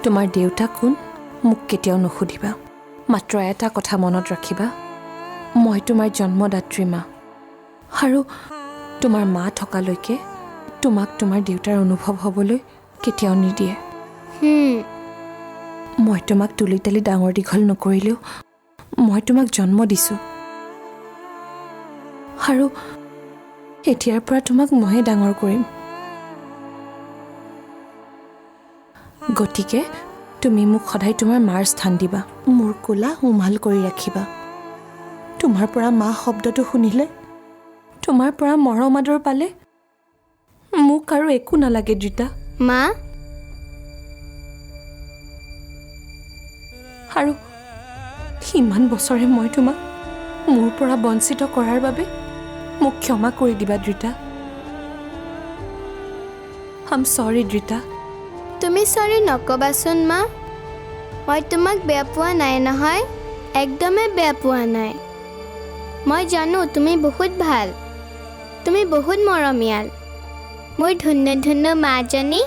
তোমাৰ দেউতা কোন মোক কেতিয়াও নুসুধিবা মাত্ৰ এটা কথা মনত ৰাখিবা মই তোমাৰ জন্মদাত্ৰী মা আৰু তোমাৰ মা থকালৈকে তোমাক তোমাৰ দেউতাৰ অনুভৱ হ'বলৈ কেতিয়াও নিদিয়ে মই তোমাক তুলি তালি ডাঙৰ দীঘল নকৰিলেও মই তোমাক জন্ম দিছোঁ আৰু এতিয়াৰ পৰা তোমাক ময়ে ডাঙৰ কৰিম গতিকে তুমি মোক সদায় তোমাৰ মাৰ স্থান দিবা মোৰ কোলা উমাল কৰি ৰাখিবা তোমাৰ পৰা মা শব্দটো শুনিলে তোমাৰ পৰা মৰম আদৰ পালে মোক আৰু একো নালাগে দ্ৰিতা মা আৰু ইমান বছৰে মই তোমাক মোৰ পৰা বঞ্চিত কৰাৰ বাবে মোক ক্ষমা কৰি দিবা দ্ৰিতা আম সৰি দ্ৰিতা তুমি চৰি নকবাচোন মা মই তোমাক বেয়া পোৱা নাই নহয় একদমেই বেয়া পোৱা নাই মই জানো তুমি বহুত ভাল তুমি বহুত মৰমীয়াল মোৰ ধন্য ধন্য মাজনী